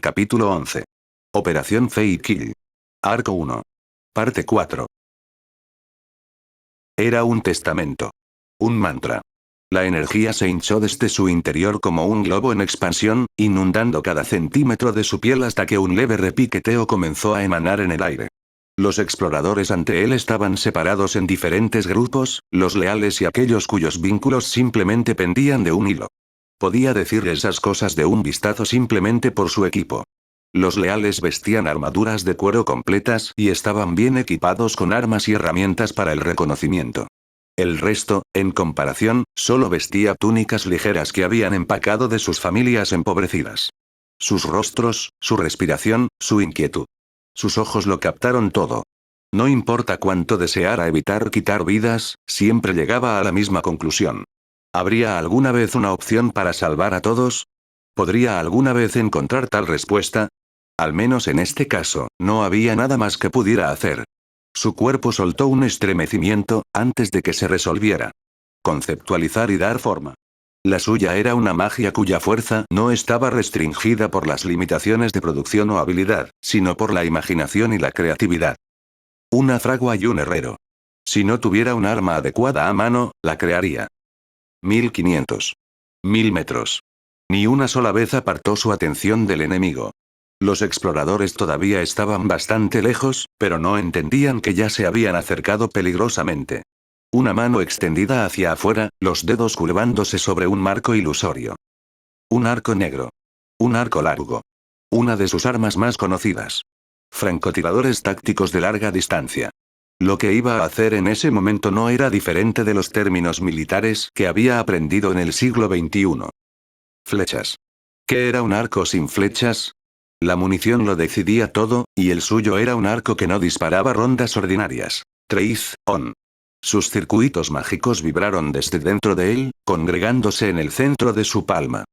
Capítulo 11. Operación Fate Kill. Arco 1. Parte 4. Era un testamento. Un mantra. La energía se hinchó desde su interior como un globo en expansión, inundando cada centímetro de su piel hasta que un leve repiqueteo comenzó a emanar en el aire. Los exploradores ante él estaban separados en diferentes grupos, los leales y aquellos cuyos vínculos simplemente pendían de un hilo. Podía decir esas cosas de un vistazo simplemente por su equipo. Los leales vestían armaduras de cuero completas y estaban bien equipados con armas y herramientas para el reconocimiento. El resto, en comparación, solo vestía túnicas ligeras que habían empacado de sus familias empobrecidas. Sus rostros, su respiración, su inquietud. Sus ojos lo captaron todo. No importa cuánto deseara evitar quitar vidas, siempre llegaba a la misma conclusión. ¿Habría alguna vez una opción para salvar a todos? ¿Podría alguna vez encontrar tal respuesta? Al menos en este caso, no había nada más que pudiera hacer. Su cuerpo soltó un estremecimiento, antes de que se resolviera. Conceptualizar y dar forma. La suya era una magia cuya fuerza no estaba restringida por las limitaciones de producción o habilidad, sino por la imaginación y la creatividad. Una fragua y un herrero. Si no tuviera un arma adecuada a mano, la crearía. 1500. 1000 metros. Ni una sola vez apartó su atención del enemigo. Los exploradores todavía estaban bastante lejos, pero no entendían que ya se habían acercado peligrosamente. Una mano extendida hacia afuera, los dedos curvándose sobre un marco ilusorio. Un arco negro. Un arco largo. Una de sus armas más conocidas. Francotiradores tácticos de larga distancia. Lo que iba a hacer en ese momento no era diferente de los términos militares que había aprendido en el siglo XXI. Flechas. ¿Qué era un arco sin flechas? La munición lo decidía todo, y el suyo era un arco que no disparaba rondas ordinarias. Trace on. Sus circuitos mágicos vibraron desde dentro de él, congregándose en el centro de su palma.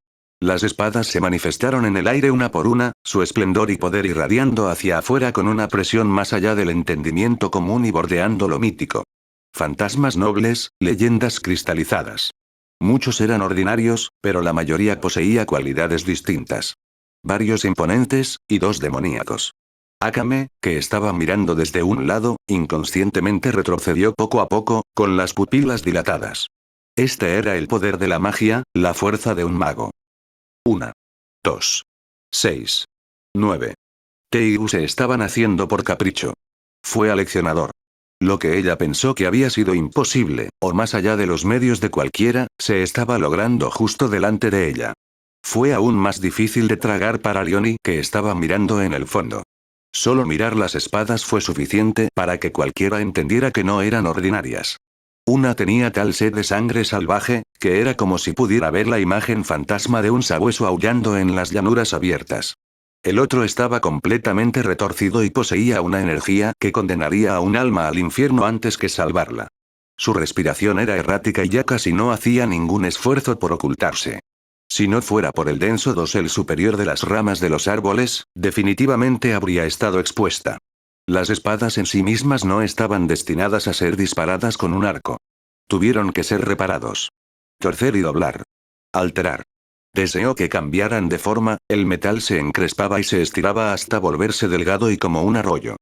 Las espadas se manifestaron en el aire una por una, su esplendor y poder irradiando hacia afuera con una presión más allá del entendimiento común y bordeando lo mítico. Fantasmas nobles, leyendas cristalizadas. Muchos eran ordinarios, pero la mayoría poseía cualidades distintas. Varios imponentes, y 2 demoníacos. Akame, que estaba mirando desde un lado, inconscientemente retrocedió poco a poco, con las pupilas dilatadas. Este era el poder de la magia, la fuerza de un mago. 1. 2. 6. 9. Teiu se estaban haciendo por capricho. Fue aleccionador. Lo que ella pensó que había sido imposible, o más allá de los medios de cualquiera, se estaba logrando justo delante de ella. Fue aún más difícil de tragar para Leonie, que estaba mirando en el fondo. Solo mirar las espadas fue suficiente para que cualquiera entendiera que no eran ordinarias. Una tenía tal sed de sangre salvaje, que era como si pudiera ver la imagen fantasma de un sabueso aullando en las llanuras abiertas. El otro estaba completamente retorcido y poseía una energía que condenaría a un alma al infierno antes que salvarla. Su respiración era errática y ya casi no hacía ningún esfuerzo por ocultarse. Si no fuera por el denso dosel superior de las ramas de los árboles, definitivamente habría estado expuesta. Las espadas en sí mismas no estaban destinadas a ser disparadas con un arco. Tuvieron que ser reparados. Torcer y doblar. Alterar. Deseó que cambiaran de forma, el metal se encrespaba y se estiraba hasta volverse delgado y como un arroyo.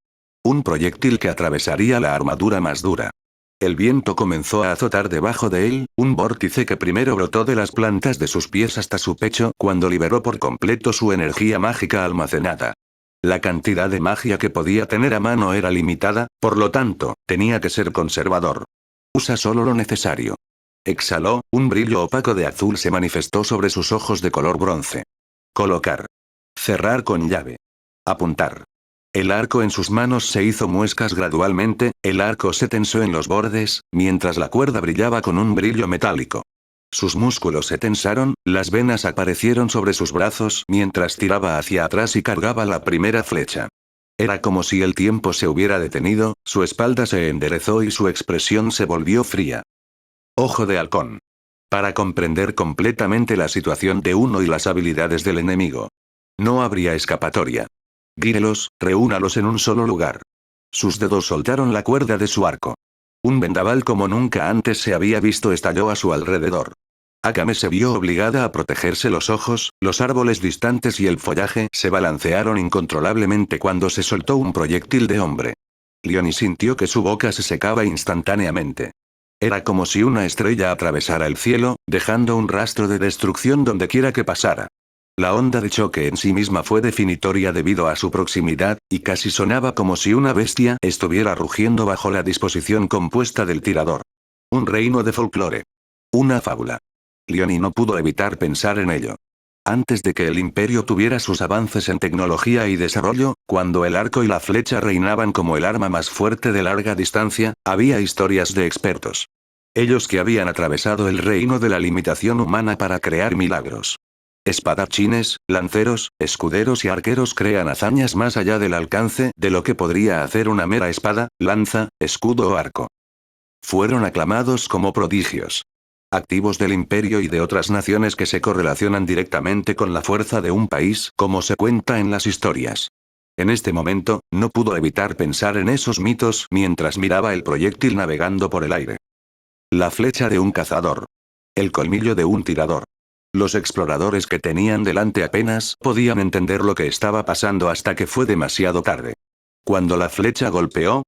Un proyectil que atravesaría la armadura más dura. El viento comenzó a azotar debajo de él, un vórtice que primero brotó de las plantas de sus pies hasta su pecho cuando liberó por completo su energía mágica almacenada. La cantidad de magia que podía tener a mano era limitada, por lo tanto, tenía que ser conservador. Usa solo lo necesario. Exhaló, un brillo opaco de azul se manifestó sobre sus ojos de color bronce. Colocar. Cerrar con llave. Apuntar. El arco en sus manos se hizo muescas gradualmente, el arco se tensó en los bordes, mientras la cuerda brillaba con un brillo metálico. Sus músculos se tensaron, las venas aparecieron sobre sus brazos mientras tiraba hacia atrás y cargaba la primera flecha. Era como si el tiempo se hubiera detenido, su espalda se enderezó y su expresión se volvió fría. Ojo de halcón. Para comprender completamente la situación de uno y las habilidades del enemigo. No habría escapatoria. Guíelos, reúnalos en un solo lugar. Sus dedos soltaron la cuerda de su arco. Un vendaval como nunca antes se había visto estalló a su alrededor. Akame se vio obligada a protegerse los ojos, los árboles distantes y el follaje se balancearon incontrolablemente cuando se soltó un proyectil de hombre. Leonie sintió que su boca se secaba instantáneamente. Era como si una estrella atravesara el cielo, dejando un rastro de destrucción dondequiera que pasara. La onda de choque en sí misma fue definitoria debido a su proximidad, y casi sonaba como si una bestia estuviera rugiendo bajo la disposición compuesta del tirador. Un reino de folclore. Una fábula. Leonie no pudo evitar pensar en ello. Antes de que el imperio tuviera sus avances en tecnología y desarrollo, cuando el arco y la flecha reinaban como el arma más fuerte de larga distancia, había historias de expertos. Ellos que habían atravesado el reino de la limitación humana para crear milagros. Espadachines, lanceros, escuderos y arqueros crean hazañas más allá del alcance de lo que podría hacer una mera espada, lanza, escudo o arco. Fueron aclamados como prodigios. Activos del imperio y de otras naciones que se correlacionan directamente con la fuerza de un país, como se cuenta en las historias. En este momento, no pudo evitar pensar en esos mitos mientras miraba el proyectil navegando por el aire. La flecha de un cazador. El colmillo de un tirador. Los exploradores que tenían delante apenas podían entender lo que estaba pasando hasta que fue demasiado tarde. Cuando la flecha golpeó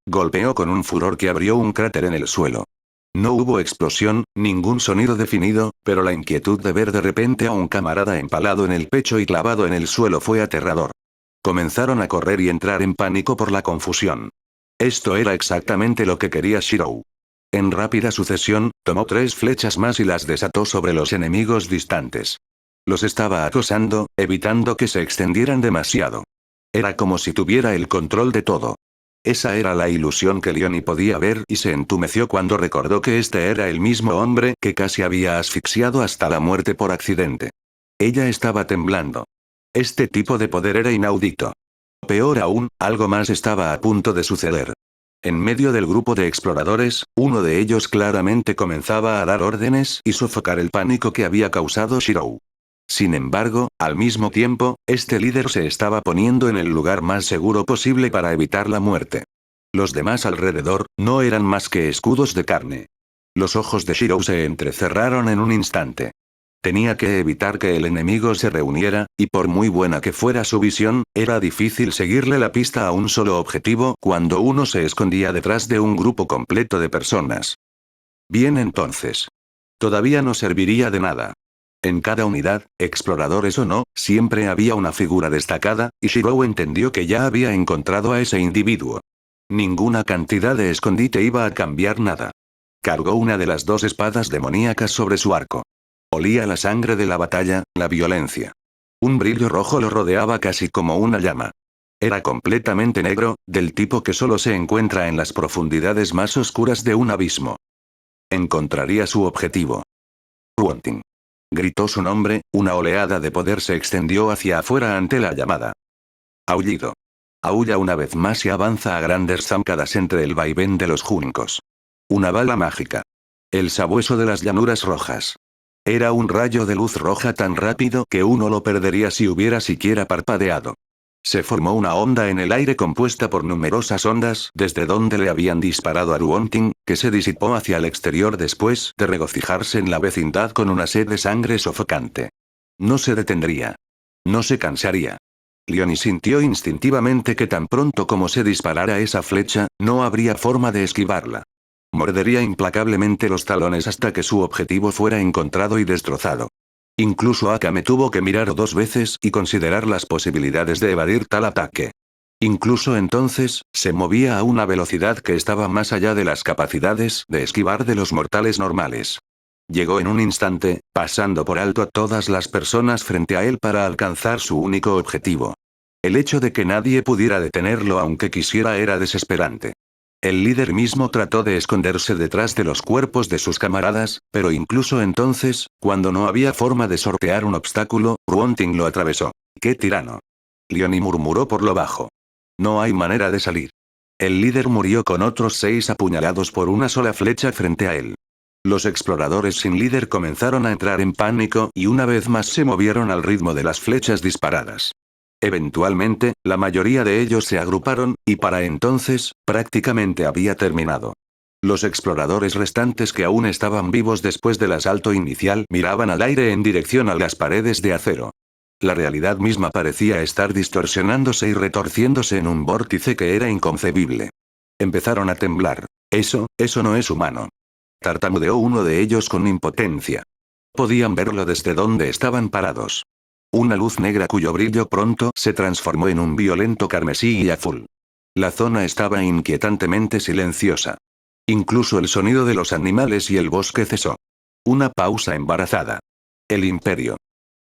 con un furor que abrió un cráter en el suelo. No hubo explosión, ningún sonido definido, pero la inquietud de ver de repente a un camarada empalado en el pecho y clavado en el suelo fue aterrador. Comenzaron a correr y entrar en pánico por la confusión. Esto era exactamente lo que quería Shirou. En rápida sucesión, tomó 3 flechas más y las desató sobre los enemigos distantes. Los estaba acosando, evitando que se extendieran demasiado. Era como si tuviera el control de todo. Esa era la ilusión que Leonie podía ver y se entumeció cuando recordó que este era el mismo hombre que casi había asfixiado hasta la muerte por accidente. Ella estaba temblando. Este tipo de poder era inaudito. Peor aún, algo más estaba a punto de suceder. En medio del grupo de exploradores, uno de ellos claramente comenzaba a dar órdenes y sofocar el pánico que había causado Shirou. Sin embargo, al mismo tiempo, este líder se estaba poniendo en el lugar más seguro posible para evitar la muerte. Los demás alrededor, no eran más que escudos de carne. Los ojos de Shirou se entrecerraron en un instante. Tenía que evitar que el enemigo se reuniera, y por muy buena que fuera su visión, era difícil seguirle la pista a un solo objetivo cuando uno se escondía detrás de un grupo completo de personas. Bien entonces. Todavía no serviría de nada. En cada unidad, exploradores o no, siempre había una figura destacada, y Shirou entendió que ya había encontrado a ese individuo. Ninguna cantidad de escondite iba a cambiar nada. Cargó una de las 2 espadas demoníacas sobre su arco. Olía la sangre de la batalla, la violencia. Un brillo rojo lo rodeaba casi como una llama. Era completamente negro, del tipo que solo se encuentra en las profundidades más oscuras de un abismo. Encontraría su objetivo. Ruonting. Gritó su nombre, una oleada de poder se extendió hacia afuera ante la llamada. Aullido. Aulla una vez más y avanza a grandes zancadas entre el vaivén de los juncos. Una bala mágica. El sabueso de las llanuras rojas. Era un rayo de luz roja tan rápido que uno lo perdería si hubiera siquiera parpadeado. Se formó una onda en el aire compuesta por numerosas ondas desde donde le habían disparado a Ruonting, que se disipó hacia el exterior después de regocijarse en la vecindad con una sed de sangre sofocante. No se detendría. No se cansaría. Leonie sintió instintivamente que tan pronto como se disparara esa flecha, no habría forma de esquivarla. Mordería implacablemente los talones hasta que su objetivo fuera encontrado y destrozado. Incluso Akame tuvo que mirar 2 veces y considerar las posibilidades de evadir tal ataque. Incluso entonces, se movía a una velocidad que estaba más allá de las capacidades de esquivar de los mortales normales. Llegó en un instante, pasando por alto a todas las personas frente a él para alcanzar su único objetivo. El hecho de que nadie pudiera detenerlo aunque quisiera era desesperante. El líder mismo trató de esconderse detrás de los cuerpos de sus camaradas, pero incluso entonces, cuando no había forma de sortear un obstáculo, Ruonting lo atravesó. ¡Qué tirano! Leonie murmuró por lo bajo. No hay manera de salir. El líder murió con otros 6 apuñalados por una sola flecha frente a él. Los exploradores sin líder comenzaron a entrar en pánico y una vez más se movieron al ritmo de las flechas disparadas. Eventualmente, la mayoría de ellos se agruparon, y para entonces, prácticamente había terminado. Los exploradores restantes que aún estaban vivos después del asalto inicial miraban al aire en dirección a las paredes de acero. La realidad misma parecía estar distorsionándose y retorciéndose en un vórtice que era inconcebible. Empezaron a temblar. Eso no es humano. Tartamudeó uno de ellos con impotencia. Podían verlo desde donde estaban parados. Una luz negra cuyo brillo pronto se transformó en un violento carmesí y azul. La zona estaba inquietantemente silenciosa. Incluso el sonido de los animales y el bosque cesó. Una pausa embarazada. El imperio.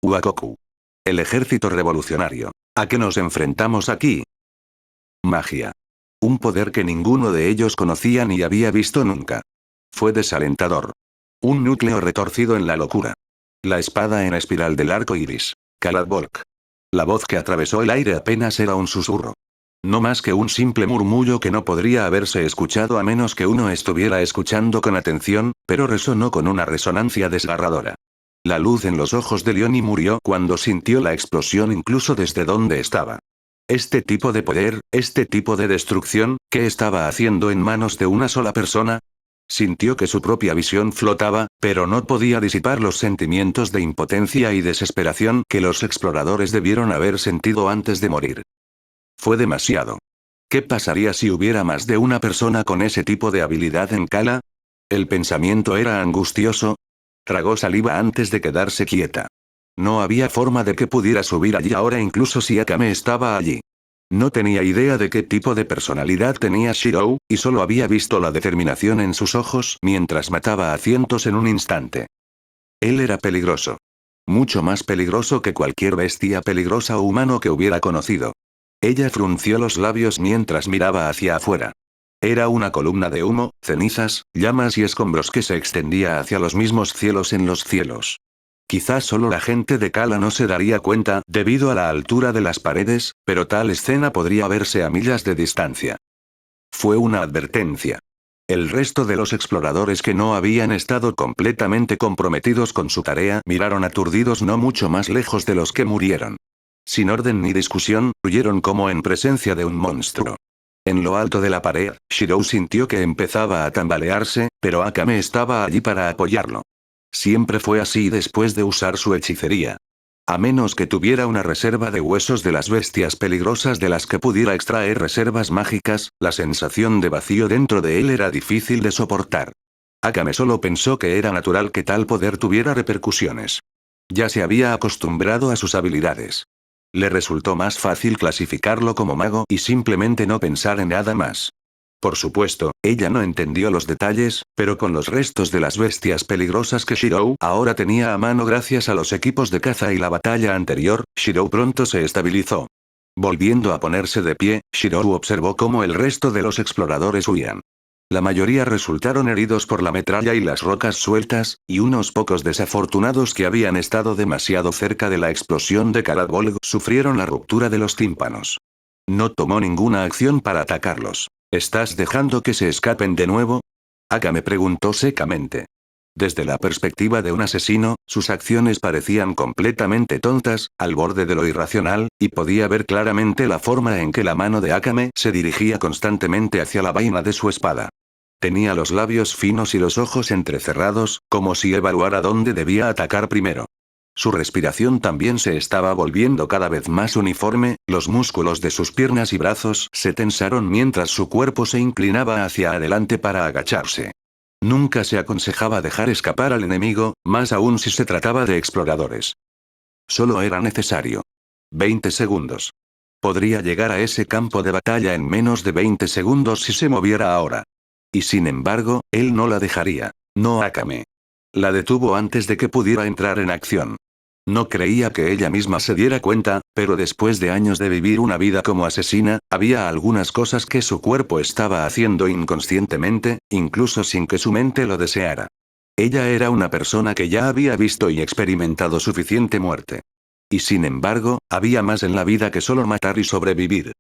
Uakoku. El ejército revolucionario. ¿A qué nos enfrentamos aquí? Magia. Un poder que ninguno de ellos conocía ni había visto nunca. Fue desalentador. Un núcleo retorcido en la locura. La espada en espiral del arco iris. Cad Volk. La voz que atravesó el aire apenas era un susurro. No más que un simple murmullo que no podría haberse escuchado a menos que uno estuviera escuchando con atención, pero resonó con una resonancia desgarradora. La luz en los ojos de Leoni murió cuando sintió la explosión incluso desde donde estaba. Este tipo de poder, este tipo de destrucción, ¿qué estaba haciendo en manos de una sola persona? Sintió que su propia visión flotaba, pero no podía disipar los sentimientos de impotencia y desesperación que los exploradores debieron haber sentido antes de morir. Fue demasiado. ¿Qué pasaría si hubiera más de una persona con ese tipo de habilidad en Kala? El pensamiento era angustioso. Tragó saliva antes de quedarse quieta. No había forma de que pudiera subir allí ahora incluso si Akame estaba allí. No tenía idea de qué tipo de personalidad tenía Shirou, y solo había visto la determinación en sus ojos mientras mataba a cientos en un instante. Él era peligroso. Mucho más peligroso que cualquier bestia peligrosa o humano que hubiera conocido. Ella frunció los labios mientras miraba hacia afuera. Era una columna de humo, cenizas, llamas y escombros que se extendía hacia los mismos cielos en los cielos. Quizás solo la gente de Kala no se daría cuenta debido a la altura de las paredes, pero tal escena podría verse a millas de distancia. Fue una advertencia. El resto de los exploradores que no habían estado completamente comprometidos con su tarea miraron aturdidos no mucho más lejos de los que murieron. Sin orden ni discusión, huyeron como en presencia de un monstruo. En lo alto de la pared, Shirou sintió que empezaba a tambalearse, pero Akame estaba allí para apoyarlo. Siempre fue así después de usar su hechicería. A menos que tuviera una reserva de huesos de las bestias peligrosas de las que pudiera extraer reservas mágicas, la sensación de vacío dentro de él era difícil de soportar. Akame solo pensó que era natural que tal poder tuviera repercusiones. Ya se había acostumbrado a sus habilidades. Le resultó más fácil clasificarlo como mago y simplemente no pensar en nada más. Por supuesto, ella no entendió los detalles, pero con los restos de las bestias peligrosas que Shirou ahora tenía a mano gracias a los equipos de caza y la batalla anterior, Shirou pronto se estabilizó. Volviendo a ponerse de pie, Shirou observó cómo el resto de los exploradores huían. La mayoría resultaron heridos por la metralla y las rocas sueltas, y unos pocos desafortunados que habían estado demasiado cerca de la explosión de Cad Volk sufrieron la ruptura de los tímpanos. No tomó ninguna acción para atacarlos. ¿Estás dejando que se escapen de nuevo? Akame preguntó secamente. Desde la perspectiva de un asesino, sus acciones parecían completamente tontas, al borde de lo irracional, y podía ver claramente la forma en que la mano de Akame se dirigía constantemente hacia la vaina de su espada. Tenía los labios finos y los ojos entrecerrados, como si evaluara dónde debía atacar primero. Su respiración también se estaba volviendo cada vez más uniforme, los músculos de sus piernas y brazos se tensaron mientras su cuerpo se inclinaba hacia adelante para agacharse. Nunca se aconsejaba dejar escapar al enemigo, más aún si se trataba de exploradores. Solo era necesario 20 segundos. Podría llegar a ese campo de batalla en menos de 20 segundos si se moviera ahora. Y sin embargo, él no la dejaría. No Akame. La detuvo antes de que pudiera entrar en acción. No creía que ella misma se diera cuenta, pero después de años de vivir una vida como asesina, había algunas cosas que su cuerpo estaba haciendo inconscientemente, incluso sin que su mente lo deseara. Ella era una persona que ya había visto y experimentado suficiente muerte. Y sin embargo, había más en la vida que solo matar y sobrevivir.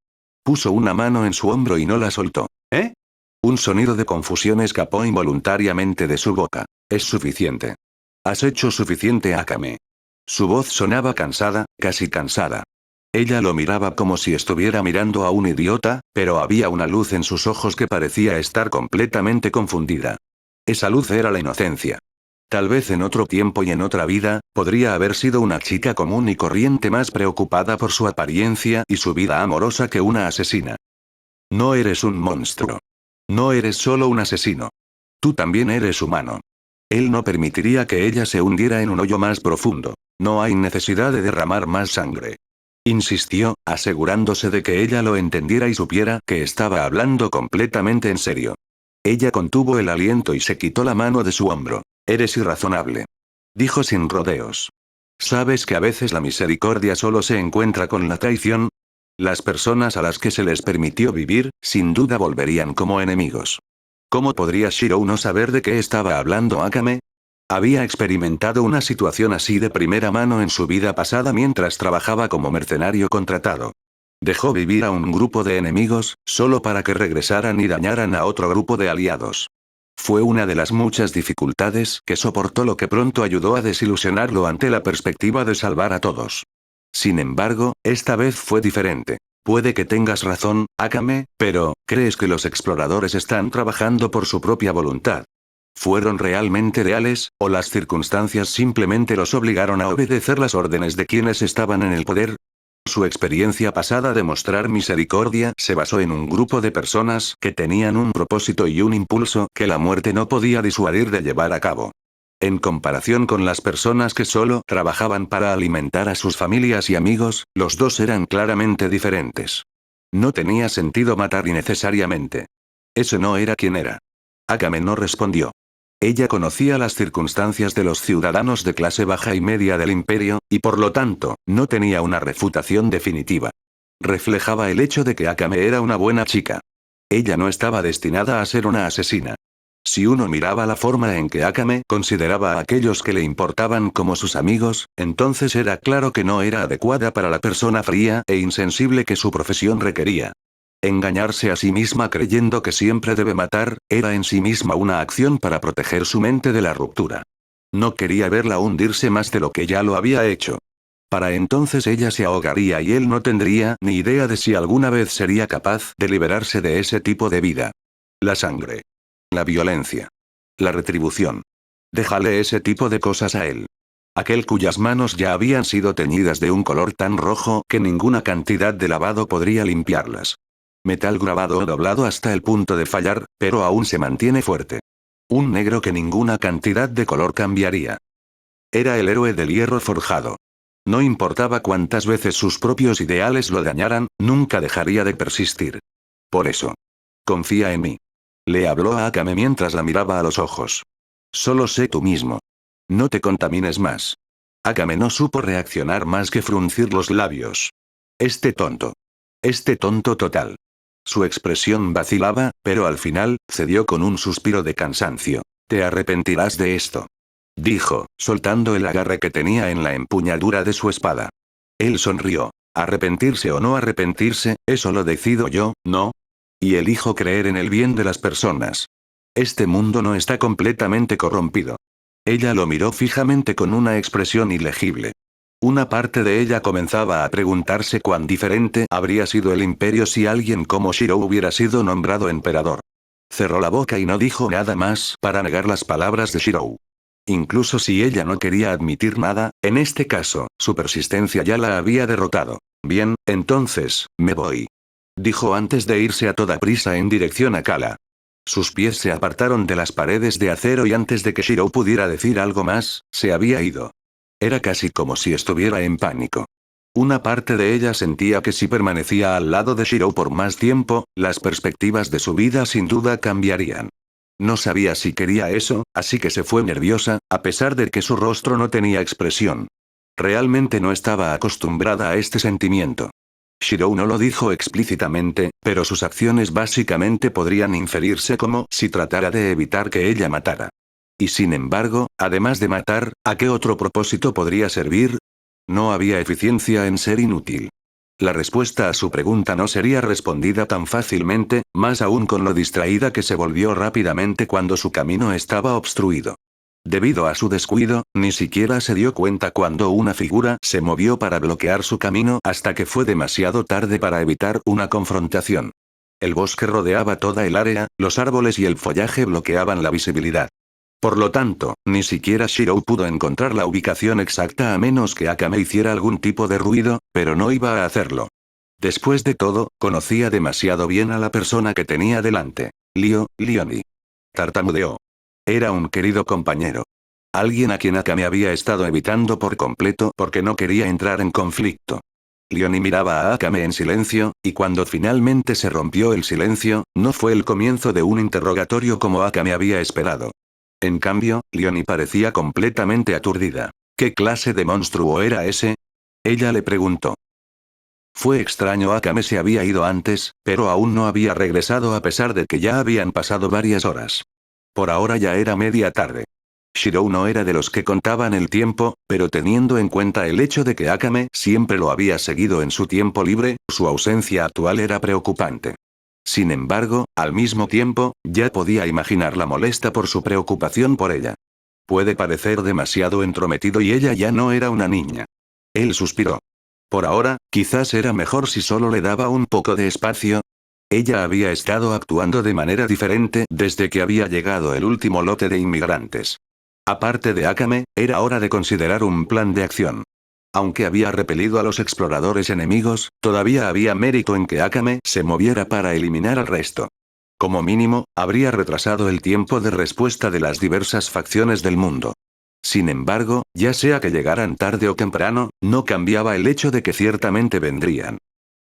Puso una mano en su hombro y no la soltó. ¿Eh? Un sonido de confusión escapó involuntariamente de su boca. Es suficiente. Has hecho suficiente, Akame. Su voz sonaba cansada, casi cansada. Ella lo miraba como si estuviera mirando a un idiota, pero había una luz en sus ojos que parecía estar completamente confundida. Esa luz era la inocencia. Tal vez en otro tiempo y en otra vida, podría haber sido una chica común y corriente más preocupada por su apariencia y su vida amorosa que una asesina. No eres un monstruo. No eres solo un asesino. Tú también eres humano. Él no permitiría que ella se hundiera en un hoyo más profundo. No hay necesidad de derramar más sangre. Insistió, asegurándose de que ella lo entendiera y supiera que estaba hablando completamente en serio. Ella contuvo el aliento y se quitó la mano de su hombro. Eres irrazonable. Dijo sin rodeos. ¿Sabes que a veces la misericordia solo se encuentra con la traición? Las personas a las que se les permitió vivir, sin duda volverían como enemigos. ¿Cómo podría Shirou no saber de qué estaba hablando Akame? Había experimentado una situación así de primera mano en su vida pasada mientras trabajaba como mercenario contratado. Dejó vivir a un grupo de enemigos, solo para que regresaran y dañaran a otro grupo de aliados. Fue una de las muchas dificultades que soportó, lo que pronto ayudó a desilusionarlo ante la perspectiva de salvar a todos. Sin embargo, esta vez fue diferente. Puede que tengas razón, Akame, pero, ¿crees que los exploradores están trabajando por su propia voluntad? ¿Fueron realmente leales, o las circunstancias simplemente los obligaron a obedecer las órdenes de quienes estaban en el poder? Su experiencia pasada de mostrar misericordia se basó en un grupo de personas que tenían un propósito y un impulso que la muerte no podía disuadir de llevar a cabo. En comparación con las personas que solo trabajaban para alimentar a sus familias y amigos, los dos eran claramente diferentes. No tenía sentido matar innecesariamente. Eso no era quien era. Akame no respondió. Ella conocía las circunstancias de los ciudadanos de clase baja y media del imperio, y por lo tanto, no tenía una refutación definitiva. Reflejaba el hecho de que Akame era una buena chica. Ella no estaba destinada a ser una asesina. Si uno miraba la forma en que Akame consideraba a aquellos que le importaban como sus amigos, entonces era claro que no era adecuada para la persona fría e insensible que su profesión requería. Engañarse a sí misma creyendo que siempre debe matar, era en sí misma una acción para proteger su mente de la ruptura. No quería verla hundirse más de lo que ya lo había hecho. Para entonces ella se ahogaría y él no tendría ni idea de si alguna vez sería capaz de liberarse de ese tipo de vida. La sangre. La violencia. La retribución. Déjale ese tipo de cosas a él. Aquel cuyas manos ya habían sido teñidas de un color tan rojo que ninguna cantidad de lavado podría limpiarlas. Metal grabado o doblado hasta el punto de fallar, pero aún se mantiene fuerte. Un negro que ninguna cantidad de color cambiaría. Era el héroe del hierro forjado. No importaba cuántas veces sus propios ideales lo dañaran, nunca dejaría de persistir. Por eso. Confía en mí. Le habló a Akame mientras la miraba a los ojos. Solo sé tú mismo. No te contamines más. Akame no supo reaccionar más que fruncir los labios. Este tonto total. Su expresión vacilaba, pero al final, cedió con un suspiro de cansancio. Te arrepentirás de esto. Dijo, soltando el agarre que tenía en la empuñadura de su espada. Él sonrió. Arrepentirse o no arrepentirse, eso lo decido yo, ¿no? Y elijo creer en el bien de las personas. Este mundo no está completamente corrompido. Ella lo miró fijamente con una expresión ilegible. Una parte de ella comenzaba a preguntarse cuán diferente habría sido el imperio si alguien como Shirou hubiera sido nombrado emperador. Cerró la boca y no dijo nada más para negar las palabras de Shirou. Incluso si ella no quería admitir nada, en este caso, su persistencia ya la había derrotado. Bien, entonces, me voy. Dijo antes de irse a toda prisa en dirección a Kala. Sus pies se apartaron de las paredes de acero y antes de que Shirou pudiera decir algo más, se había ido. Era casi como si estuviera en pánico. Una parte de ella sentía que si permanecía al lado de Shirou por más tiempo, las perspectivas de su vida sin duda cambiarían. No sabía si quería eso, así que se fue nerviosa, a pesar de que su rostro no tenía expresión. Realmente no estaba acostumbrada a este sentimiento. Shirou no lo dijo explícitamente, pero sus acciones básicamente podrían inferirse como si tratara de evitar que ella matara. Y sin embargo, además de matar, ¿a qué otro propósito podría servir? No había eficiencia en ser inútil. La respuesta a su pregunta no sería respondida tan fácilmente, más aún con lo distraída que se volvió rápidamente cuando su camino estaba obstruido. Debido a su descuido, ni siquiera se dio cuenta cuando una figura se movió para bloquear su camino hasta que fue demasiado tarde para evitar una confrontación. El bosque rodeaba toda el área, los árboles y el follaje bloqueaban la visibilidad. Por lo tanto, ni siquiera Shirou pudo encontrar la ubicación exacta a menos que Akame hiciera algún tipo de ruido, pero no iba a hacerlo. Después de todo, conocía demasiado bien a la persona que tenía delante. Leonie. Tartamudeó. Era un querido compañero. Alguien a quien Akame había estado evitando por completo porque no quería entrar en conflicto. Leonie miraba a Akame en silencio, y cuando finalmente se rompió el silencio, no fue el comienzo de un interrogatorio como Akame había esperado. En cambio, Leonie parecía completamente aturdida. ¿Qué clase de monstruo era ese? Ella le preguntó. Fue extraño. Akame se había ido antes, pero aún no había regresado a pesar de que ya habían pasado varias horas. Por ahora ya era media tarde. Shirou no era de los que contaban el tiempo, pero teniendo en cuenta el hecho de que Akame siempre lo había seguido en su tiempo libre, su ausencia actual era preocupante. Sin embargo, al mismo tiempo, ya podía imaginar la molesta por su preocupación por ella. Puede parecer demasiado entrometido y ella ya no era una niña. Él suspiró. Por ahora, quizás era mejor si solo le daba un poco de espacio. Ella había estado actuando de manera diferente desde que había llegado el último lote de inmigrantes. Aparte de Akame, era hora de considerar un plan de acción. Aunque había repelido a los exploradores enemigos, todavía había mérito en que Akame se moviera para eliminar al resto. Como mínimo, habría retrasado el tiempo de respuesta de las diversas facciones del mundo. Sin embargo, ya sea que llegaran tarde o temprano, no cambiaba el hecho de que ciertamente vendrían.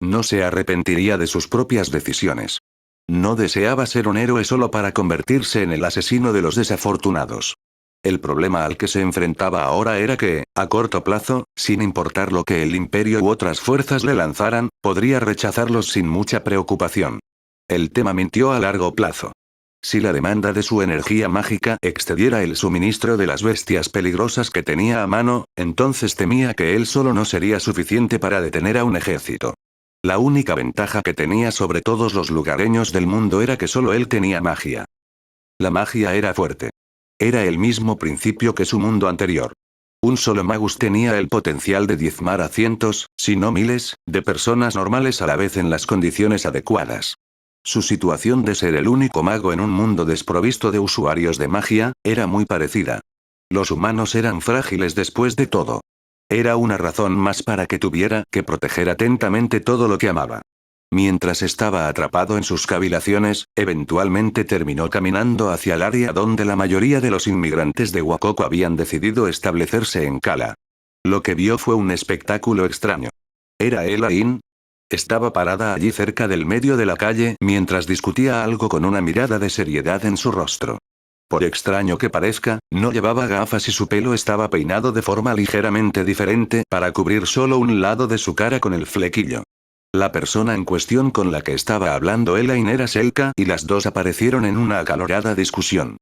No se arrepentiría de sus propias decisiones. No deseaba ser un héroe solo para convertirse en el asesino de los desafortunados. El problema al que se enfrentaba ahora era que, a corto plazo, sin importar lo que el imperio u otras fuerzas le lanzaran, podría rechazarlos sin mucha preocupación. El tema mintió a largo plazo. Si la demanda de su energía mágica excediera el suministro de las bestias peligrosas que tenía a mano, entonces temía que él solo no sería suficiente para detener a un ejército. La única ventaja que tenía sobre todos los lugareños del mundo era que solo él tenía magia. La magia era fuerte. Era el mismo principio que su mundo anterior. Un solo magus tenía el potencial de diezmar a cientos, si no miles, de personas normales a la vez en las condiciones adecuadas. Su situación de ser el único mago en un mundo desprovisto de usuarios de magia, era muy parecida. Los humanos eran frágiles después de todo. Era una razón más para que tuviera que proteger atentamente todo lo que amaba. Mientras estaba atrapado en sus cavilaciones, eventualmente terminó caminando hacia el área donde la mayoría de los inmigrantes de Wakoko habían decidido establecerse en Kala. Lo que vio fue un espectáculo extraño. ¿Era Elaine? Estaba parada allí cerca del medio de la calle mientras discutía algo con una mirada de seriedad en su rostro. Por extraño que parezca, no llevaba gafas y su pelo estaba peinado de forma ligeramente diferente para cubrir solo un lado de su cara con el flequillo. La persona en cuestión con la que estaba hablando Elaine era Selka y las dos aparecieron en una acalorada discusión.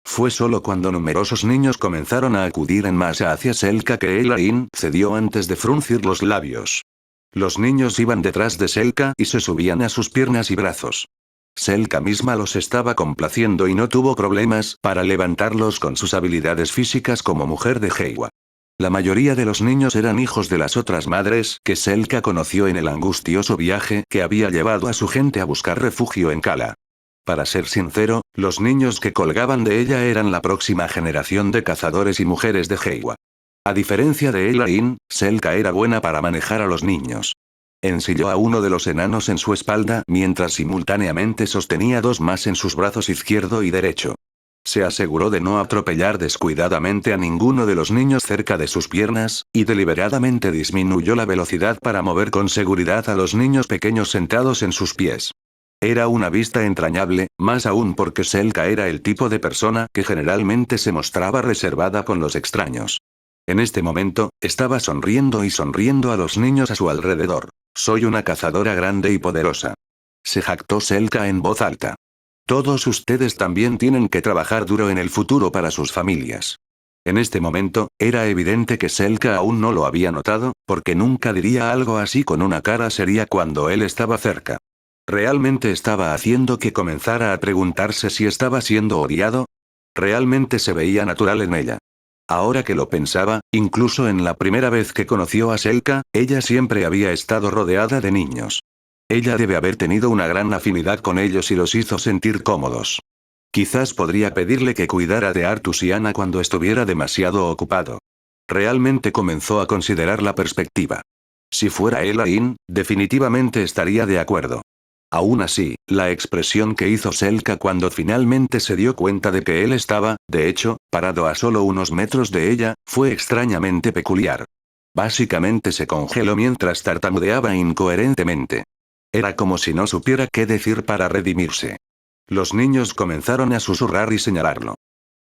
Fue solo cuando numerosos niños comenzaron a acudir en masa hacia Selka que Elaine cedió antes de fruncir los labios. Los niños iban detrás de Selka y se subían a sus piernas y brazos. Selka misma los estaba complaciendo y no tuvo problemas para levantarlos con sus habilidades físicas como mujer de Heiwa. La mayoría de los niños eran hijos de las otras madres que Selka conoció en el angustioso viaje que había llevado a su gente a buscar refugio en Kala. Para ser sincero, los niños que colgaban de ella eran la próxima generación de cazadores y mujeres de Heiwa. A diferencia de Elaine, Selka era buena para manejar a los niños. Ensilló a uno de los enanos en su espalda mientras simultáneamente sostenía dos más en sus brazos izquierdo y derecho. Se aseguró de no atropellar descuidadamente a ninguno de los niños cerca de sus piernas, y deliberadamente disminuyó la velocidad para mover con seguridad a los niños pequeños sentados en sus pies. Era una vista entrañable, más aún porque Selka era el tipo de persona que generalmente se mostraba reservada con los extraños. En este momento, estaba sonriendo y sonriendo a los niños a su alrededor. Soy una cazadora grande y poderosa. Se jactó Selka en voz alta. Todos ustedes también tienen que trabajar duro en el futuro para sus familias. En este momento, era evidente que Selka aún no lo había notado, porque nunca diría algo así con una cara seria cuando él estaba cerca. ¿Realmente estaba haciendo que comenzara a preguntarse si estaba siendo odiado? Realmente se veía natural en ella. Ahora que lo pensaba, incluso en la primera vez que conoció a Selka, ella siempre había estado rodeada de niños. Ella debe haber tenido una gran afinidad con ellos y los hizo sentir cómodos. Quizás podría pedirle que cuidara de Artus y Anna cuando estuviera demasiado ocupado. Realmente comenzó a considerar la perspectiva. Si fuera Elaine, definitivamente estaría de acuerdo. Aún así, la expresión que hizo Selka cuando finalmente se dio cuenta de que él estaba, de hecho, parado a solo unos metros de ella, fue extrañamente peculiar. Básicamente se congeló mientras tartamudeaba incoherentemente. Era como si no supiera qué decir para redimirse. Los niños comenzaron a susurrar y señalarlo.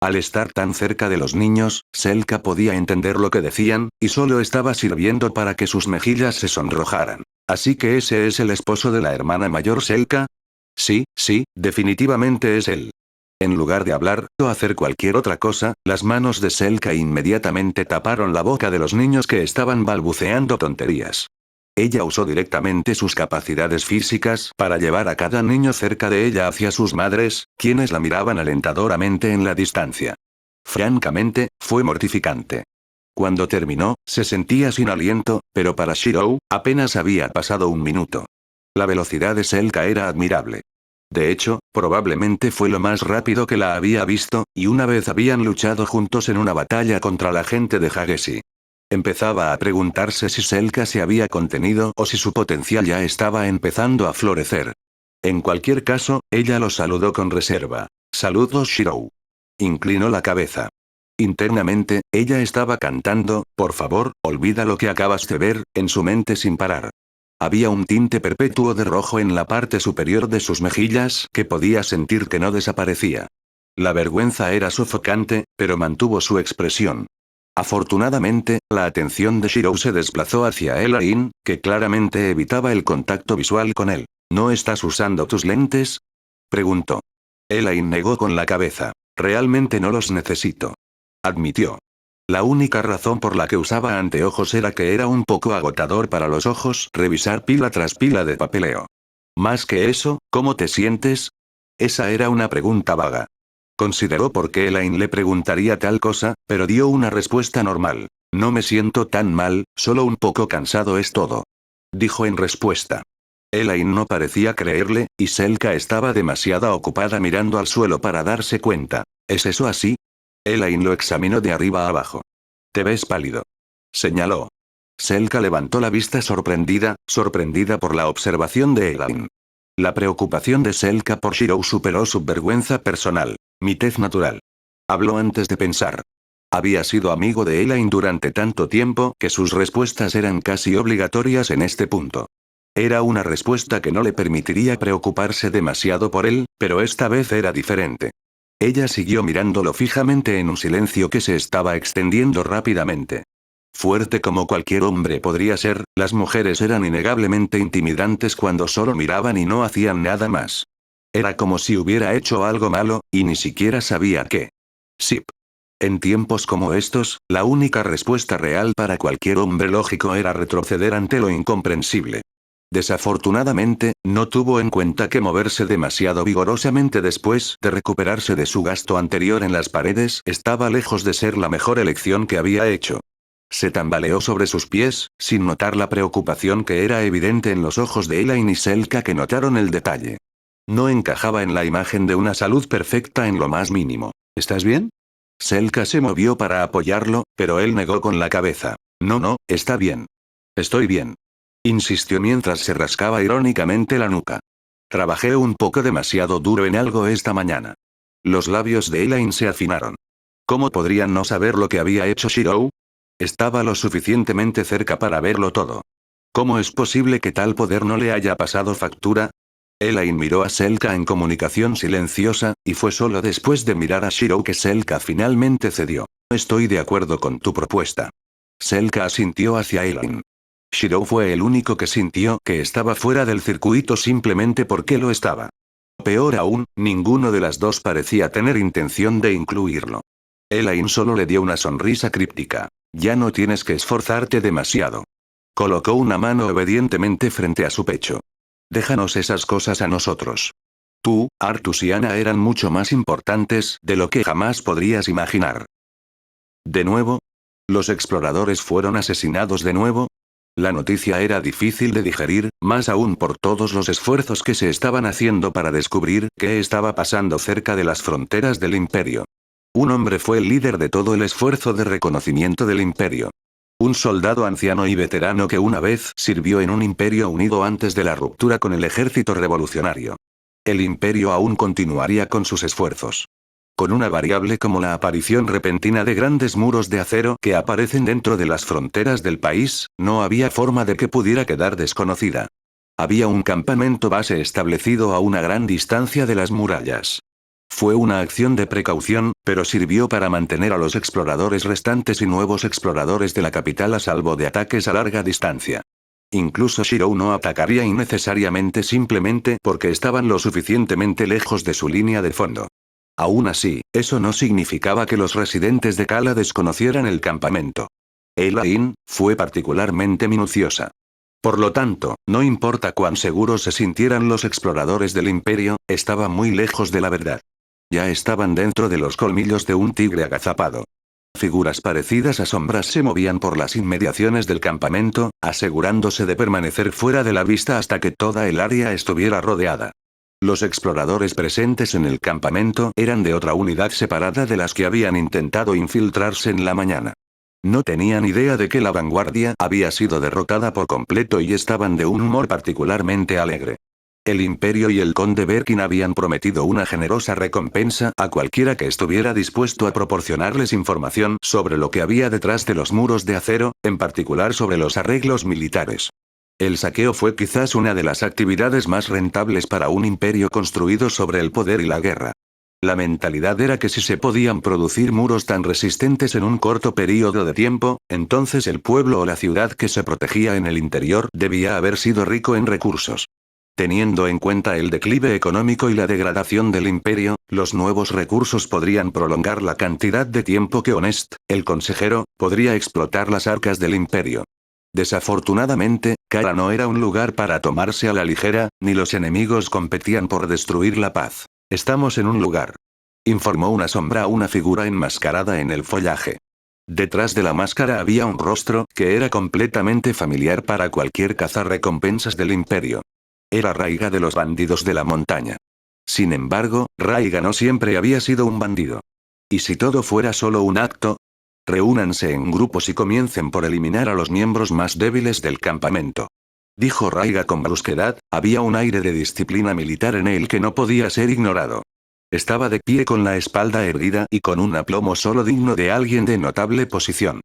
Al estar tan cerca de los niños, Selka podía entender lo que decían, y solo estaba sirviendo para que sus mejillas se sonrojaran. ¿Así que ese es el esposo de la hermana mayor Selka? Sí, definitivamente es él. En lugar de hablar o hacer cualquier otra cosa, las manos de Selka inmediatamente taparon la boca de los niños que estaban balbuceando tonterías. Ella usó directamente sus capacidades físicas para llevar a cada niño cerca de ella hacia sus madres, quienes la miraban alentadoramente en la distancia. Francamente, fue mortificante. Cuando terminó, se sentía sin aliento, pero para Shirou, apenas había pasado un minuto. La velocidad de Selka era admirable. De hecho, probablemente fue lo más rápido que la había visto, y una vez habían luchado juntos en una batalla contra la gente de Hageshi. Empezaba a preguntarse si Selka se había contenido o si su potencial ya estaba empezando a florecer. En cualquier caso, ella lo saludó con reserva. Saludos Shirou. Inclinó la cabeza. Internamente, ella estaba cantando, por favor, olvida lo que acabas de ver, en su mente sin parar. Había un tinte perpetuo de rojo en la parte superior de sus mejillas que podía sentir que no desaparecía. La vergüenza era sofocante, pero mantuvo su expresión. Afortunadamente, la atención de Shirou se desplazó hacia Elaine, que claramente evitaba el contacto visual con él. ¿No estás usando tus lentes?, preguntó. Elaine negó con la cabeza. Realmente no los necesito, admitió. La única razón por la que usaba anteojos era que era un poco agotador para los ojos revisar pila tras pila de papeleo. Más que eso, ¿cómo te sientes? Esa era una pregunta vaga. Consideró por qué Elaine le preguntaría tal cosa, pero dio una respuesta normal. No me siento tan mal, solo un poco cansado es todo. Dijo en respuesta. Elaine no parecía creerle, y Selka estaba demasiado ocupada mirando al suelo para darse cuenta. ¿Es eso así? Elaine lo examinó de arriba a abajo. Te ves pálido, señaló. Selka levantó la vista sorprendida por la observación de Elaine. La preocupación de Selka por Shirou superó su vergüenza personal. Mi tez natural. Habló antes de pensar. Había sido amigo de Elaine durante tanto tiempo que sus respuestas eran casi obligatorias en este punto. Era una respuesta que no le permitiría preocuparse demasiado por él, pero esta vez era diferente. Ella siguió mirándolo fijamente en un silencio que se estaba extendiendo rápidamente. Fuerte como cualquier hombre podría ser, las mujeres eran innegablemente intimidantes cuando solo miraban y no hacían nada más. Era como si hubiera hecho algo malo, y ni siquiera sabía qué. Sip. En tiempos como estos, la única respuesta real para cualquier hombre lógico era retroceder ante lo incomprensible. Desafortunadamente, no tuvo en cuenta que moverse demasiado vigorosamente después de recuperarse de su gasto anterior en las paredes estaba lejos de ser la mejor elección que había hecho. Se tambaleó sobre sus pies, sin notar la preocupación que era evidente en los ojos de Elaine y Selka que notaron el detalle. No encajaba en la imagen de una salud perfecta en lo más mínimo. ¿Estás bien? Selka se movió para apoyarlo, pero él negó con la cabeza. No, está bien. Estoy bien. Insistió mientras se rascaba irónicamente la nuca. Trabajé un poco demasiado duro en algo esta mañana. Los labios de Elaine se afinaron. ¿Cómo podrían no saber lo que había hecho Shirou? Estaba lo suficientemente cerca para verlo todo. ¿Cómo es posible que tal poder no le haya pasado factura? Elaine miró a Selka en comunicación silenciosa, y fue solo después de mirar a Shirou que Selka finalmente cedió. Estoy de acuerdo con tu propuesta. Selka asintió hacia Elaine. Shirou fue el único que sintió que estaba fuera del circuito simplemente porque lo estaba. Peor aún, ninguno de las dos parecía tener intención de incluirlo. Elaine solo le dio una sonrisa críptica. Ya no tienes que esforzarte demasiado. Colocó una mano obedientemente frente a su pecho. Déjanos esas cosas a nosotros. Tú, Artus y Ana eran mucho más importantes de lo que jamás podrías imaginar. ¿De nuevo? ¿Los exploradores fueron asesinados de nuevo? La noticia era difícil de digerir, más aún por todos los esfuerzos que se estaban haciendo para descubrir qué estaba pasando cerca de las fronteras del imperio. Un hombre fue el líder de todo el esfuerzo de reconocimiento del imperio. Un soldado anciano y veterano que una vez sirvió en un imperio unido antes de la ruptura con el ejército revolucionario. El imperio aún continuaría con sus esfuerzos. Con una variable como la aparición repentina de grandes muros de acero que aparecen dentro de las fronteras del país, no había forma de que pudiera quedar desconocida. Había un campamento base establecido a una gran distancia de las murallas. Fue una acción de precaución, pero sirvió para mantener a los exploradores restantes y nuevos exploradores de la capital a salvo de ataques a larga distancia. Incluso Shirou no atacaría innecesariamente simplemente porque estaban lo suficientemente lejos de su línea de fondo. Aún así, eso no significaba que los residentes de Kala desconocieran el campamento. Elaine fue particularmente minuciosa. Por lo tanto, no importa cuán seguros se sintieran los exploradores del imperio, estaba muy lejos de la verdad. Ya estaban dentro de los colmillos de un tigre agazapado. Figuras parecidas a sombras se movían por las inmediaciones del campamento, asegurándose de permanecer fuera de la vista hasta que toda el área estuviera rodeada. Los exploradores presentes en el campamento eran de otra unidad separada de las que habían intentado infiltrarse en la mañana. No tenían idea de que la vanguardia había sido derrotada por completo y estaban de un humor particularmente alegre. El imperio y el conde Berkin habían prometido una generosa recompensa a cualquiera que estuviera dispuesto a proporcionarles información sobre lo que había detrás de los muros de acero, en particular sobre los arreglos militares. El saqueo fue quizás una de las actividades más rentables para un imperio construido sobre el poder y la guerra. La mentalidad era que si se podían producir muros tan resistentes en un corto período de tiempo, entonces el pueblo o la ciudad que se protegía en el interior debía haber sido rico en recursos. Teniendo en cuenta el declive económico y la degradación del imperio, los nuevos recursos podrían prolongar la cantidad de tiempo que Honest, el consejero, podría explotar las arcas del imperio. Desafortunadamente, Kara no era un lugar para tomarse a la ligera, ni los enemigos competían por destruir la paz. Estamos en un lugar, informó una sombra a una figura enmascarada en el follaje. Detrás de la máscara había un rostro que era completamente familiar para cualquier cazarrecompensas del imperio. Era Raiga de los bandidos de la montaña. Sin embargo, Raiga no siempre había sido un bandido. ¿Y si todo fuera solo un acto? Reúnanse en grupos y comiencen por eliminar a los miembros más débiles del campamento. Dijo Raiga con brusquedad, había un aire de disciplina militar en él que no podía ser ignorado. Estaba de pie con la espalda erguida y con un aplomo solo digno de alguien de notable posición.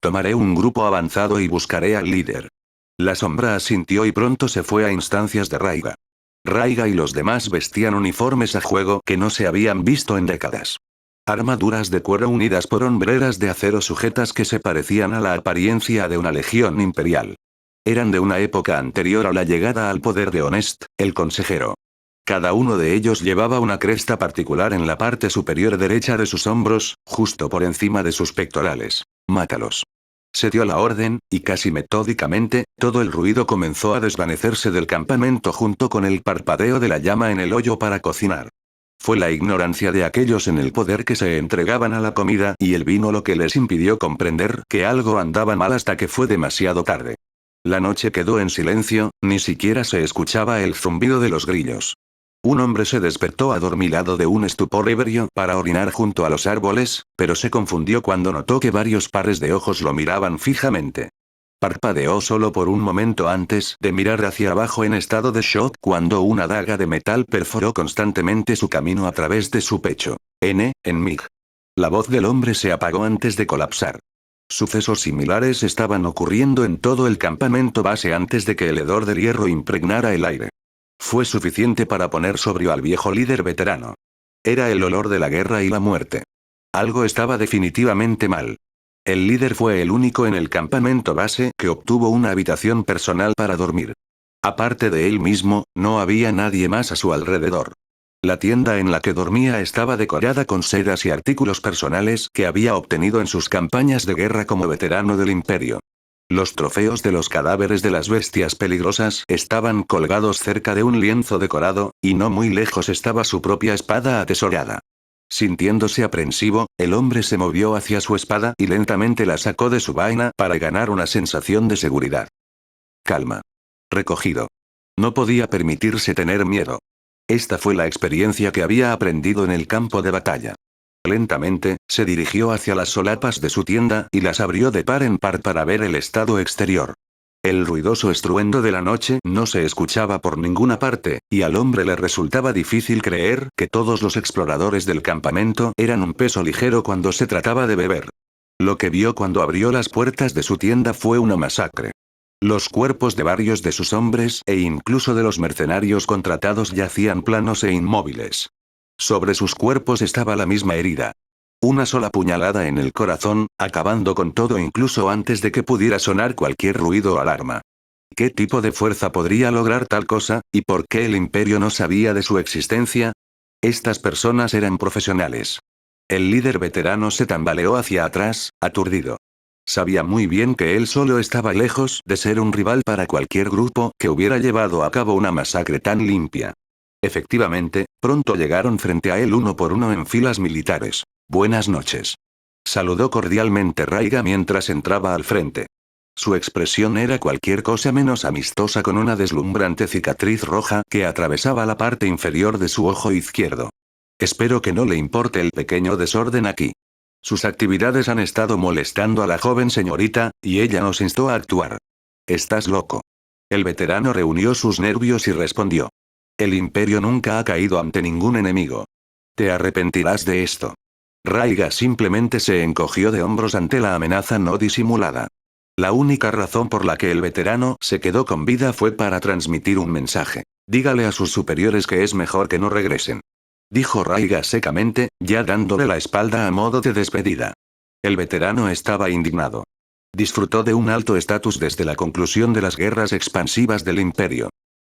Tomaré un grupo avanzado y buscaré al líder. La sombra asintió y pronto se fue a instancias de Raiga. Raiga y los demás vestían uniformes a juego que no se habían visto en décadas. Armaduras de cuero unidas por hombreras de acero sujetas que se parecían a la apariencia de una legión imperial. Eran de una época anterior a la llegada al poder de Honest, el consejero. Cada uno de ellos llevaba una cresta particular en la parte superior derecha de sus hombros, justo por encima de sus pectorales. Mátalos. Se dio la orden, y casi metódicamente, todo el ruido comenzó a desvanecerse del campamento junto con el parpadeo de la llama en el hoyo para cocinar. Fue la ignorancia de aquellos en el poder que se entregaban a la comida y el vino lo que les impidió comprender que algo andaba mal hasta que fue demasiado tarde. La noche quedó en silencio, ni siquiera se escuchaba el zumbido de los grillos. Un hombre se despertó adormilado de un estupor ebrio para orinar junto a los árboles, pero se confundió cuando notó que varios pares de ojos lo miraban fijamente. Parpadeó solo por un momento antes de mirar hacia abajo en estado de shock cuando una daga de metal perforó constantemente su camino a través de su pecho. En Mig. La voz del hombre se apagó antes de colapsar. Sucesos similares estaban ocurriendo en todo el campamento base antes de que el hedor del hierro impregnara el aire. Fue suficiente para poner sobrio al viejo líder veterano. Era el olor de la guerra y la muerte. Algo estaba definitivamente mal. El líder fue el único en el campamento base que obtuvo una habitación personal para dormir. Aparte de él mismo, no había nadie más a su alrededor. La tienda en la que dormía estaba decorada con sedas y artículos personales que había obtenido en sus campañas de guerra como veterano del imperio. Los trofeos de los cadáveres de las bestias peligrosas estaban colgados cerca de un lienzo decorado, y no muy lejos estaba su propia espada atesorada. Sintiéndose aprensivo, el hombre se movió hacia su espada y lentamente la sacó de su vaina para ganar una sensación de seguridad. Calma. Recogido. No podía permitirse tener miedo. Esta fue la experiencia que había aprendido en el campo de batalla. Lentamente, se dirigió hacia las solapas de su tienda y las abrió de par en par para ver el estado exterior. El ruidoso estruendo de la noche no se escuchaba por ninguna parte, y al hombre le resultaba difícil creer que todos los exploradores del campamento eran un peso ligero cuando se trataba de beber. Lo que vio cuando abrió las puertas de su tienda fue una masacre. Los cuerpos de varios de sus hombres e incluso de los mercenarios contratados yacían planos e inmóviles. Sobre sus cuerpos estaba la misma herida. Una sola puñalada en el corazón, acabando con todo incluso antes de que pudiera sonar cualquier ruido o alarma. ¿Qué tipo de fuerza podría lograr tal cosa, y por qué el imperio no sabía de su existencia? Estas personas eran profesionales. El líder veterano se tambaleó hacia atrás, aturdido. Sabía muy bien que él solo estaba lejos de ser un rival para cualquier grupo que hubiera llevado a cabo una masacre tan limpia. Efectivamente, pronto llegaron frente a él uno por uno en filas militares. Buenas noches. Saludó cordialmente Raiga mientras entraba al frente. Su expresión era cualquier cosa menos amistosa, con una deslumbrante cicatriz roja que atravesaba la parte inferior de su ojo izquierdo. Espero que no le importe el pequeño desorden aquí. Sus actividades han estado molestando a la joven señorita, y ella nos instó a actuar. ¿Estás loco? El veterano reunió sus nervios y respondió. El imperio nunca ha caído ante ningún enemigo. Te arrepentirás de esto. Raiga simplemente se encogió de hombros ante la amenaza no disimulada. La única razón por la que el veterano se quedó con vida fue para transmitir un mensaje. Dígale a sus superiores que es mejor que no regresen. Dijo Raiga secamente, ya dándole la espalda a modo de despedida. El veterano estaba indignado. Disfrutó de un alto estatus desde la conclusión de las guerras expansivas del imperio.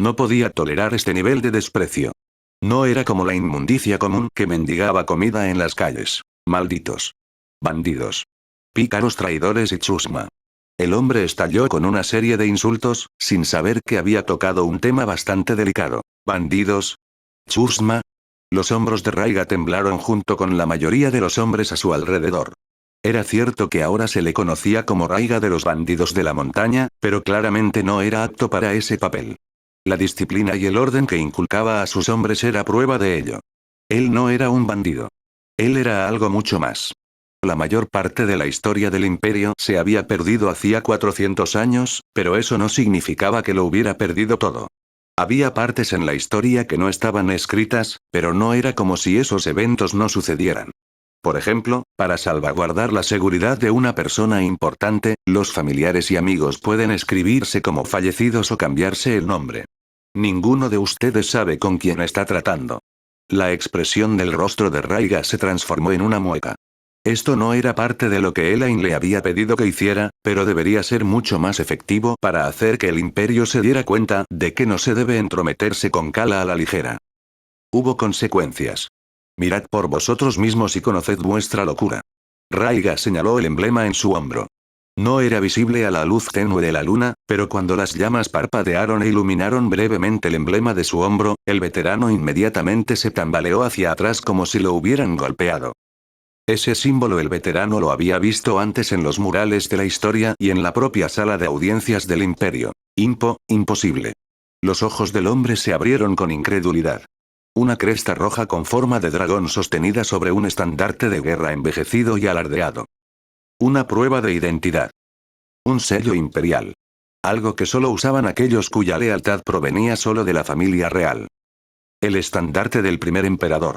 No podía tolerar este nivel de desprecio. No era como la inmundicia común que mendigaba comida en las calles. Malditos. Bandidos. Pícaros traidores y chusma. El hombre estalló con una serie de insultos, sin saber que había tocado un tema bastante delicado. ¿Bandidos? ¿Chusma? Los hombros de Raiga temblaron junto con la mayoría de los hombres a su alrededor. Era cierto que ahora se le conocía como Raiga de los bandidos de la montaña, pero claramente no era apto para ese papel. La disciplina y el orden que inculcaba a sus hombres era prueba de ello. Él no era un bandido. Él era algo mucho más. La mayor parte de la historia del imperio se había perdido hacía 400 años, pero eso no significaba que lo hubiera perdido todo. Había partes en la historia que no estaban escritas, pero no era como si esos eventos no sucedieran. Por ejemplo, para salvaguardar la seguridad de una persona importante, los familiares y amigos pueden escribirse como fallecidos o cambiarse el nombre. Ninguno de ustedes sabe con quién está tratando. La expresión del rostro de Raiga se transformó en una mueca. Esto no era parte de lo que Elaine le había pedido que hiciera, pero debería ser mucho más efectivo para hacer que el imperio se diera cuenta de que no se debe entrometerse con Kala a la ligera. Hubo consecuencias. Mirad por vosotros mismos y conoced vuestra locura. Raiga señaló el emblema en su hombro. No era visible a la luz tenue de la luna, pero cuando las llamas parpadearon e iluminaron brevemente el emblema de su hombro, el veterano inmediatamente se tambaleó hacia atrás como si lo hubieran golpeado. Ese símbolo el veterano lo había visto antes en los murales de la historia y en la propia sala de audiencias del imperio. Imposible. Los ojos del hombre se abrieron con incredulidad. Una cresta roja con forma de dragón sostenida sobre un estandarte de guerra envejecido y alardeado. Una prueba de identidad. Un sello imperial. Algo que solo usaban aquellos cuya lealtad provenía solo de la familia real. El estandarte del primer emperador.